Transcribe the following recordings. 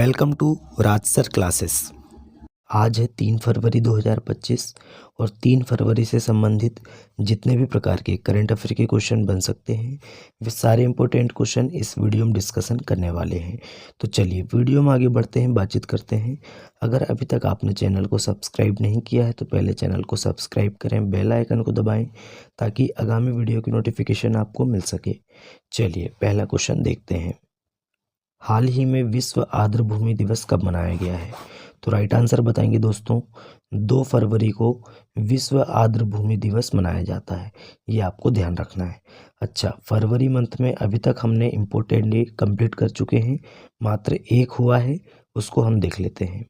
Welcome to Rajsar classes. आज है 3 फरवरी 2025 और 3 फरवरी से संबंधित जितने भी प्रकार के करंट अफेयर के क्वेश्चन बन सकते हैं वे सारे इंपॉर्टेंट क्वेश्चन इस वीडियो में डिस्कशन करने वाले हैं। तो चलिए वीडियो में आगे बढ़ते हैं, बातचीत करते हैं। अगर अभी तक आपने चैनल को सब्सक्राइब नहीं किया है तो पहले चैनल को सब्सक्राइब करें, बेल आइकन को दबाएँ ताकि आगामी वीडियो की नोटिफिकेशन आपको मिल सके। चलिए पहला क्वेश्चन देखते हैं। हाल ही में विश्व आर्द्र भूमि दिवस कब मनाया गया है? तो राइट आंसर बताएंगे दोस्तों, 2 फरवरी को विश्व आर्द्र भूमि दिवस मनाया जाता है। ये आपको ध्यान रखना है। अच्छा, फरवरी मंथ में अभी तक हमने इम्पोर्टेंट डे कंप्लीट कर चुके हैं, मात्र एक हुआ है, उसको हम देख लेते हैं।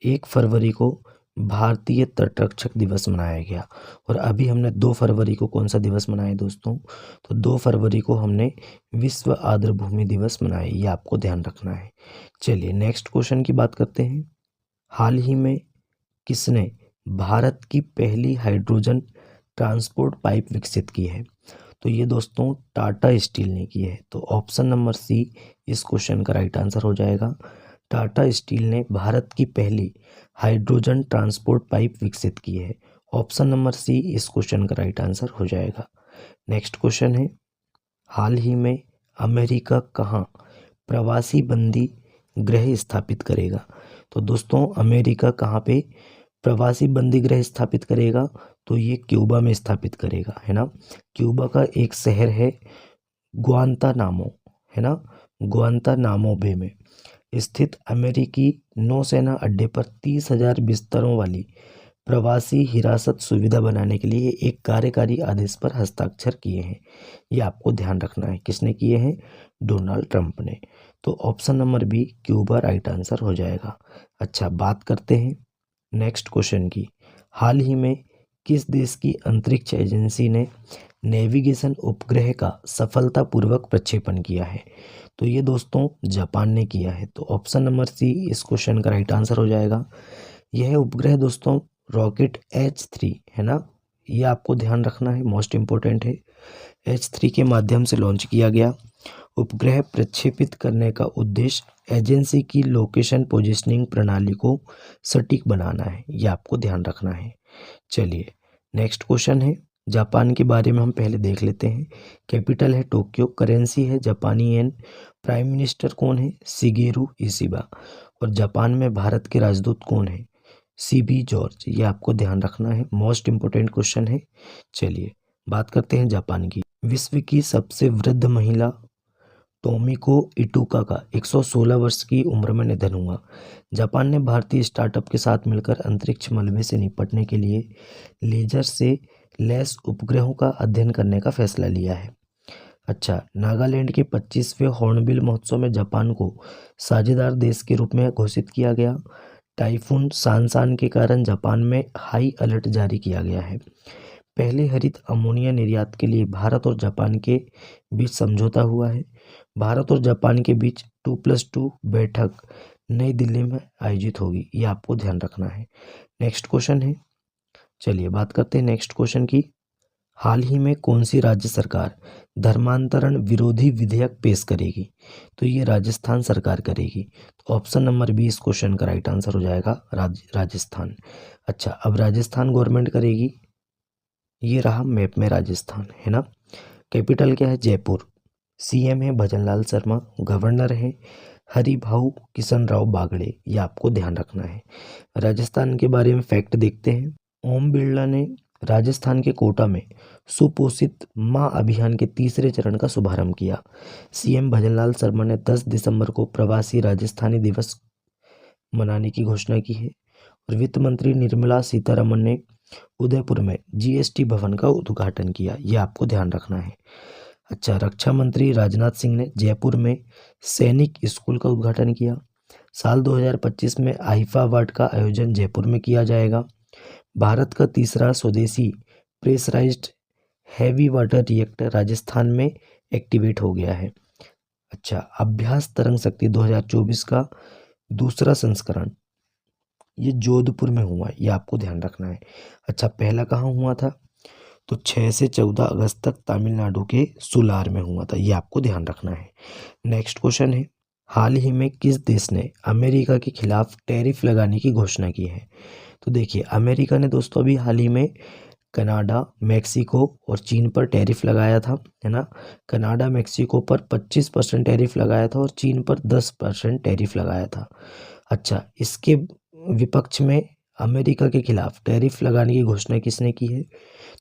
1 फरवरी को भारतीय तटरक्षक दिवस मनाया गया और अभी हमने 2 फरवरी को कौन सा दिवस मनाया दोस्तों? तो 2 फरवरी को हमने विश्व आर्द्र भूमि दिवस मनाया। ये आपको ध्यान रखना है। चलिए नेक्स्ट क्वेश्चन की बात करते हैं। हाल ही में किसने भारत की पहली हाइड्रोजन ट्रांसपोर्ट पाइप विकसित की है? तो ये दोस्तों टाटा स्टील ने की है। तो ऑप्शन नंबर सी इस क्वेश्चन का राइट आंसर हो जाएगा। टाटा स्टील ने भारत की पहली हाइड्रोजन ट्रांसपोर्ट पाइप विकसित की है। ऑप्शन नंबर सी इस क्वेश्चन का राइट आंसर हो जाएगा। नेक्स्ट क्वेश्चन है, हाल ही में अमेरिका कहाँ प्रवासी बंदी गृह स्थापित करेगा? तो दोस्तों अमेरिका कहाँ पे प्रवासी बंदी गृह स्थापित करेगा? तो ये क्यूबा में स्थापित करेगा, है ना। क्यूबा का एक शहर है ग्वांतानामो, है ना, ग्वांतानामो बे में स्थित अमेरिकी नौसेना अड्डे पर 30,000 बिस्तरों वाली प्रवासी हिरासत सुविधा बनाने के लिए एक कार्यकारी आदेश पर हस्ताक्षर किए हैं। ये आपको ध्यान रखना है। किसने किए हैं? डोनाल्ड ट्रंप ने। तो option number B Cuba right answer हो जाएगा। अच्छा, बात करते हैं नेक्स्ट क्वेश्चन की। हाल ही में किस देश की अंतरिक्ष एजेंसी ने नेविगेशन उपग्रह का सफलतापूर्वक प्रक्षेपण किया है? तो ये दोस्तों जापान ने किया है। तो ऑप्शन नंबर सी इस क्वेश्चन का राइट आंसर हो जाएगा। यह उपग्रह दोस्तों रॉकेट H3 है ना, ये आपको ध्यान रखना है, मोस्ट इम्पोर्टेंट है। H3 के माध्यम से लॉन्च किया गया। उपग्रह प्रक्षेपित करने का उद्देश्य एजेंसी की लोकेशन पोजिशनिंग प्रणाली को सटीक बनाना है। ये आपको ध्यान रखना है। चलिए नेक्स्ट क्वेश्चन है, जापान के बारे में हम पहले देख लेते हैं। कैपिटल है टोक्यो, करेंसी है जापानी येन, प्राइम मिनिस्टर कौन है? Shigeru Ishiba. और जापान में भारत के राजदूत कौन है? CB George. ये आपको ध्यान रखना है, मोस्ट इम्पोर्टेंट क्वेश्चन है। चलिए बात करते हैं जापान की। विश्व की सबसे वृद्ध महिला टोमिको इटुका का 116 वर्ष की उम्र में निधन हुआ। जापान ने भारतीय स्टार्टअप के साथ मिलकर अंतरिक्ष मलबे से निपटने के लिए लेजर से लैस उपग्रहों का अध्ययन करने का फैसला लिया है। अच्छा, नागालैंड के 25वें हॉर्नबिल महोत्सव में जापान को साझेदार देश के रूप में घोषित किया गया। टाइफून सानसान के कारण जापान में हाई अलर्ट जारी किया गया है। पहले हरित अमोनिया निर्यात के लिए भारत और जापान के बीच समझौता हुआ है। भारत और जापान के बीच 2+2 बैठक नई दिल्ली में आयोजित होगी। ये आपको ध्यान रखना है। नेक्स्ट क्वेश्चन है, चलिए बात करते हैं नेक्स्ट क्वेश्चन की। हाल ही में कौन सी राज्य सरकार धर्मांतरण विरोधी विधेयक पेश करेगी? तो ये राजस्थान सरकार करेगी। तो ऑप्शन नंबर बी इस क्वेश्चन का राइट आंसर हो जाएगा, राजस्थान। अच्छा, अब राजस्थान गवर्नमेंट करेगी। ये रहा मैप में राजस्थान, है ना। कैपिटल क्या है? जयपुर। CM है भजनलाल शर्मा, गवर्नर है हरिभाऊ किशन राव बागड़े। ये आपको ध्यान रखना है। राजस्थान के बारे में फैक्ट देखते हैं। ओम बिरला ने राजस्थान के कोटा में सुपोषित माँ अभियान के तीसरे चरण का शुभारंभ किया। CM भजनलाल शर्मा ने 10 दिसंबर को प्रवासी राजस्थानी दिवस मनाने की घोषणा की है। और वित्त मंत्री निर्मला सीतारमण ने उदयपुर में GST भवन का उद्घाटन किया। ये आपको ध्यान रखना है। अच्छा, रक्षा मंत्री राजनाथ सिंह ने जयपुर में सैनिक स्कूल का उद्घाटन किया। साल 2025 में आईफा अवार्ड का आयोजन जयपुर में किया जाएगा। भारत का तीसरा स्वदेशी pressurised heavy water reactor Rajasthan में एक्टिवेट हो गया है। अच्छा, अभ्यास तरंग शक्ति 2024 का दूसरा संस्करण ये जोधपुर में हुआ। ये आपको ध्यान रखना है। अच्छा, पहला कहाँ हुआ था? तो 6 से 14 अगस्त तक तमिलनाडु के सुलार में हुआ था। ये आपको ध्यान रखना है। नेक्स्ट क्वेश्चन है, हाल ही में किस देश ने अमेरिका के खिलाफ टैरिफ लगाने की घोषणा की है? तो देखिए, अमेरिका ने दोस्तों अभी हाल ही में कनाडा, मेक्सिको और चीन पर टैरिफ लगाया था, है ना। कनाडा, मेक्सिको पर 25% टैरिफ लगाया था और चीन पर 10% टैरिफ लगाया था। अच्छा, इसके विपक्ष में अमेरिका के खिलाफ टैरिफ लगाने की घोषणा किसने की है?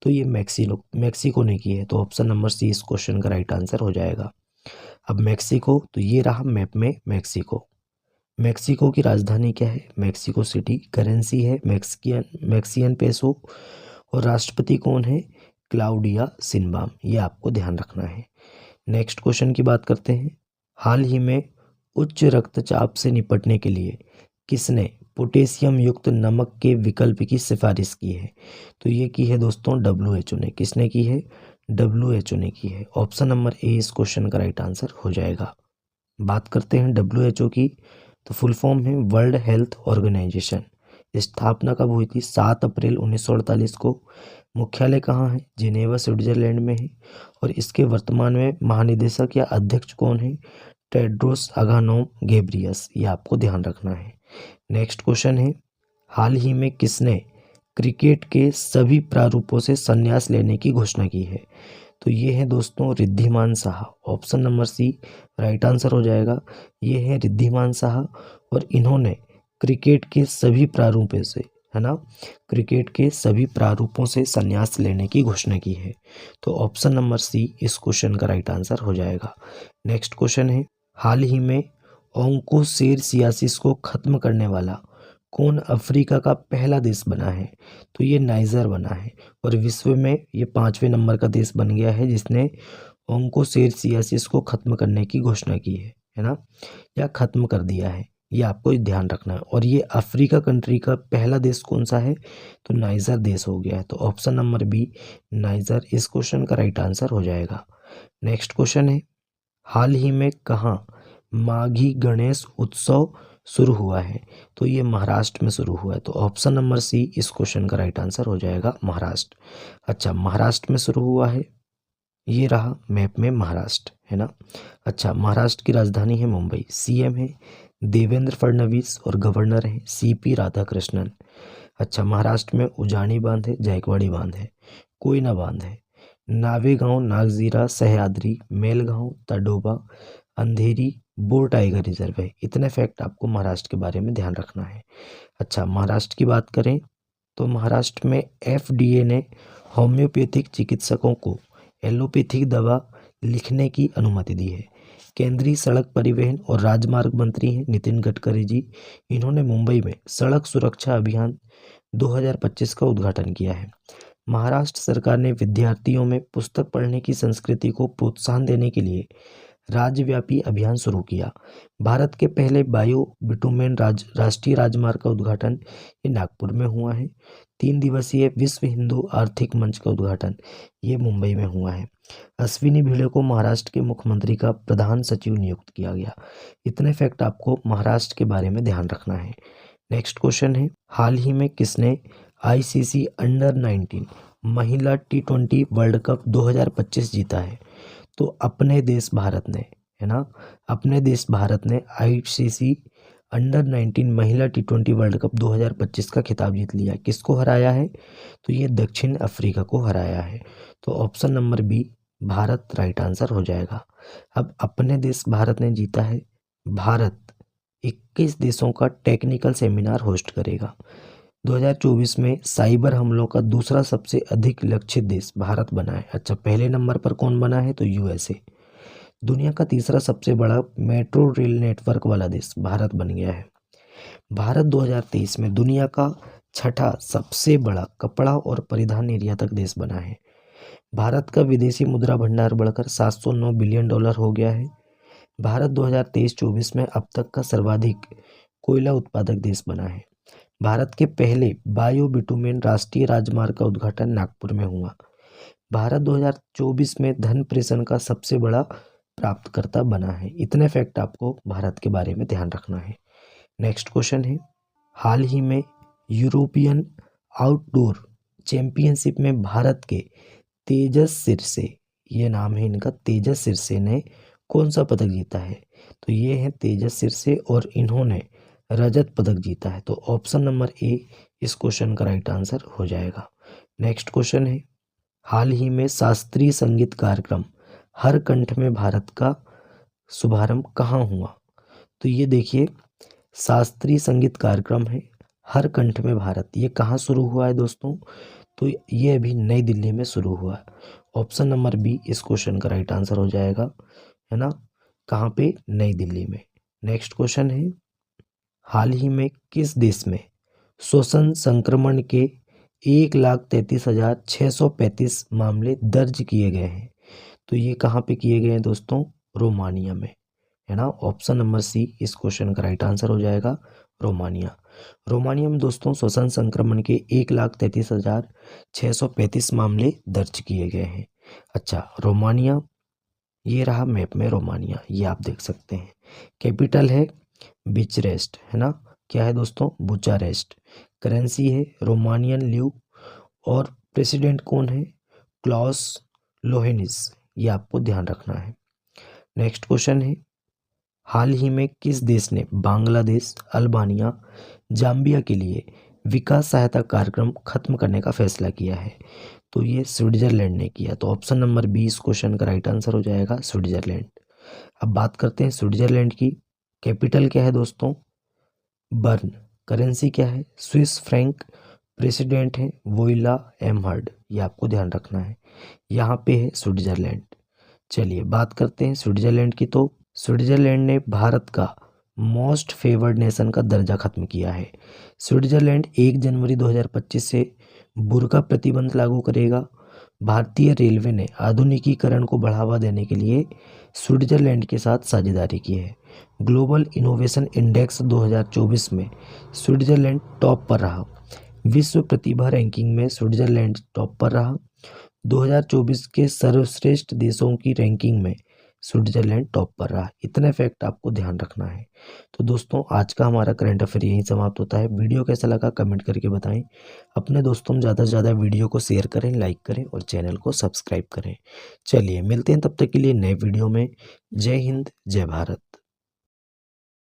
तो ये मेक्सिको ने की है। तो ऑप्शन नंबर सी इस क्वेश्चन का राइट आंसर हो जाएगा। अब मेक्सिको, तो ये रहा मैप में मेक्सिको। मेक्सिको की राजधानी क्या है? Mexico city. करेंसी है मैक्सियन पेसो। और राष्ट्रपति कौन है? क्लाउडिया सिनबाम। ये आपको ध्यान रखना है। नेक्स्ट क्वेश्चन की बात करते हैं। हाल ही में उच्च रक्तचाप से निपटने के लिए किसने पोटेशियम युक्त नमक के विकल्प की सिफारिश की है? तो ये की है दोस्तों WHO ने। किसने की है? WHO ने की है। ऑप्शन नंबर ए इस क्वेश्चन का राइट आंसर हो जाएगा। बात करते हैं WHO की, तो फुल फॉर्म है वर्ल्ड हेल्थ ऑर्गेनाइजेशन। स्थापना कब हुई थी? 7 अप्रैल 1948 को। मुख्यालय कहाँ है? जिनेवा स्विट्जरलैंड में है। और इसके वर्तमान में महानिदेशक या अध्यक्ष कौन है? Tedros Adhanom Ghebreyesus. ये आपको ध्यान रखना है। नेक्स्ट क्वेश्चन है, हाल ही में किसने क्रिकेट के सभी प्रारूपों से संन्यास लेने की घोषणा की है? तो ये है दोस्तों Riddhiman Saha. Option number C right answer हो जाएगा। ये है रिद्धिमान साहा और इन्होंने क्रिकेट के सभी प्रारूपों से, है ना, क्रिकेट के सभी प्रारूपों से संन्यास लेने की घोषणा की है। तो ऑप्शन नंबर सी इस क्वेश्चन का राइट आंसर हो जाएगा। नेक्स्ट क्वेश्चन है, हाल ही में ओंकोसेरसियासिस को खत्म करने वाला कौन अफ्रीका का पहला देश बना है? तो ये नाइजर बना है और विश्व में ये 5वें नंबर का देश बन गया है जिसने ओंकोसेरसियासिस को खत्म करने की घोषणा की है ना, या खत्म कर दिया है। ये आपको ध्यान रखना है। और ये अफ्रीका कंट्री का पहला देश कौन सा है? तो नाइजर देश हो गया है। तो ऑप्शन नंबर बी नाइजर इस क्वेश्चन का राइट आंसर हो जाएगा। नेक्स्ट क्वेश्चन है, हाल ही में कहाँ माघी गणेश उत्सव शुरू हुआ है? तो ये महाराष्ट्र में शुरू हुआ है। तो ऑप्शन नंबर सी इस क्वेश्चन का राइट आंसर हो जाएगा महाराष्ट्र। अच्छा, महाराष्ट्र में शुरू हुआ है। ये रहा मैप में महाराष्ट्र, है ना। अच्छा, महाराष्ट्र की राजधानी है मुंबई। सीएम है देवेंद्र फडणवीस और गवर्नर है CP राधाकृष्णन। अच्छा, महाराष्ट्र में उजानी बांध है, जायकवाड़ी बांध है, कोयना बांध है, नावेगांव, नागजीरा, सह्याद्री, मेलगांव, तडोबा, अंधेरी, बोर टाइगर रिजर्व है। इतने फैक्ट आपको महाराष्ट्र के बारे में ध्यान रखना है। अच्छा, महाराष्ट्र की बात करें तो महाराष्ट्र में FDA ने होम्योपैथिक चिकित्सकों को एलोपैथिक दवा लिखने की अनुमति दी है। केंद्रीय सड़क परिवहन और राजमार्ग मंत्री हैं नितिन गडकरी जी। इन्होंने मुंबई में सड़क सुरक्षा अभियान 2025 का उद्घाटन किया है। महाराष्ट्र सरकार ने विद्यार्थियों में पुस्तक पढ़ने की संस्कृति को प्रोत्साहन देने के लिए राज्यव्यापी अभियान शुरू किया। भारत के पहले बायो बिटुमेन राष्ट्रीय राजमार्ग का उद्घाटन ये नागपुर में हुआ है। 3 दिवसीय विश्व हिंदू आर्थिक मंच का उद्घाटन ये मुंबई में हुआ है। अश्विनी भिड़े को महाराष्ट्र के मुख्यमंत्री का प्रधान सचिव नियुक्त किया गया। इतने फैक्ट आपको महाराष्ट्र के बारे में ध्यान रखना है। नेक्स्ट क्वेश्चन है, हाल ही में किसने ICC अंडर 19 महिला T20 वर्ल्ड कप 2025 जीता है? तो अपने देश भारत ने, है ना, अपने देश भारत ने ICC अंडर 19 महिला T20 वर्ल्ड कप 2025 का खिताब जीत लिया। किसको हराया है? तो ये दक्षिण अफ्रीका को हराया है। तो option number B Bharat right answer हो जाएगा। अब अपने देश भारत ने जीता है। भारत 21 देशों का टेक्निकल सेमिनार होस्ट करेगा। 2024 में साइबर हमलों का दूसरा सबसे अधिक लक्षित देश भारत बना है। अच्छा, पहले नंबर पर कौन बना है? तो USA। दुनिया का तीसरा सबसे बड़ा मेट्रो रेल नेटवर्क वाला देश भारत बन गया है। भारत 2023 में दुनिया का छठा सबसे बड़ा कपड़ा और परिधान निर्यातक देश बना है। भारत का विदेशी मुद्रा भंडार बढ़कर $709 बिलियन हो गया है। भारत 2023-24 में अब तक का सर्वाधिक कोयला उत्पादक देश बना है। भारत के पहले बायो बिटुमेन राष्ट्रीय राजमार्ग का उद्घाटन नागपुर में हुआ। भारत 2024 में धन प्रेषण का सबसे बड़ा प्राप्तकर्ता बना है। इतने फैक्ट आपको भारत के बारे में ध्यान रखना है। नेक्स्ट क्वेश्चन है, हाल ही में यूरोपियन आउटडोर चैंपियनशिप में भारत के तेजस सिरसे, ये नाम है इनका, तेजस सिरसे ने कौन सा पदक जीता है? तो ये हैं तेजस सिरसे और इन्होंने रजत पदक जीता है। तो ऑप्शन नंबर ए इस क्वेश्चन का राइट आंसर हो जाएगा। नेक्स्ट क्वेश्चन है, हाल ही में शास्त्रीय संगीत कार्यक्रम हर कंठ में भारत का शुभारंभ कहाँ हुआ? तो ये देखिए, शास्त्रीय संगीत कार्यक्रम है हर कंठ में भारत, ये कहाँ शुरू हुआ है दोस्तों? तो ये अभी नई दिल्ली में शुरू हुआ है। ऑप्शन नंबर बी इस क्वेश्चन का राइट आंसर हो जाएगा, है ना। कहाँ पे? नई दिल्ली में। नेक्स्ट क्वेश्चन है, हाल ही में किस देश में श्वसन संक्रमण के 1,33,635 मामले दर्ज किए गए हैं? तो ये कहाँ पे किए गए हैं दोस्तों? रोमानिया में, है ना। ऑप्शन नंबर सी इस क्वेश्चन का राइट आंसर हो जाएगा, रोमानिया। रोमानिया में दोस्तों श्वसन संक्रमण के 1,33,635 मामले दर्ज किए गए हैं। अच्छा, रोमानिया ये रहा मैप में रोमानिया, ये आप देख सकते हैं। कैपिटल है बिचरेस्ट, है ना। क्या है दोस्तों? बुचारेस्ट। करेंसी है रोमानियन ल्यू और प्रेसिडेंट कौन है? क्लॉस लोहेनिस, ये आपको ध्यान रखना है। नेक्स्ट क्वेश्चन है, हाल ही में किस देश ने बांग्लादेश, अल्बानिया, जाम्बिया के लिए विकास सहायता कार्यक्रम खत्म करने का फैसला किया है? तो ये स्विट्जरलैंड ने किया। तो ऑप्शन नंबर बी इस क्वेश्चन का राइट आंसर हो जाएगा, स्विट्जरलैंड। अब बात करते हैं स्विट्जरलैंड की। कैपिटल क्या है दोस्तों? बर्न। करेंसी क्या है? Swiss franc. प्रेसिडेंट है वोइला एमहर्ड, ये आपको ध्यान रखना है। यहाँ पे है स्विट्जरलैंड। चलिए बात करते हैं स्विट्जरलैंड की। तो स्विट्जरलैंड ने भारत का मोस्ट फेवर्ड नेशन का दर्जा खत्म किया है। स्विट्जरलैंड 1 जनवरी 2025 से बुर्का प्रतिबंध लागू करेगा। भारतीय रेलवे ने आधुनिकीकरण को बढ़ावा देने के लिए स्विट्जरलैंड के साथ साझेदारी की है। ग्लोबल इनोवेशन इंडेक्स 2024 में स्विट्जरलैंड टॉप पर रहा। विश्व प्रतिभा रैंकिंग में स्विट्जरलैंड टॉप पर रहा। 2024 के सर्वश्रेष्ठ देशों की रैंकिंग में स्विट्जरलैंड टॉप पर रहा। इतने फैक्ट आपको ध्यान रखना है। तो दोस्तों आज का हमारा करंट अफेयर यहीं समाप्त होता है। वीडियो कैसा लगा कमेंट करके बताएं। अपने दोस्तों में ज़्यादा से ज़्यादा वीडियो को शेयर करें, लाइक करें और चैनल को सब्सक्राइब करें। चलिए मिलते हैं तब तक के लिए नए वीडियो में। जय हिंद, जय भारत।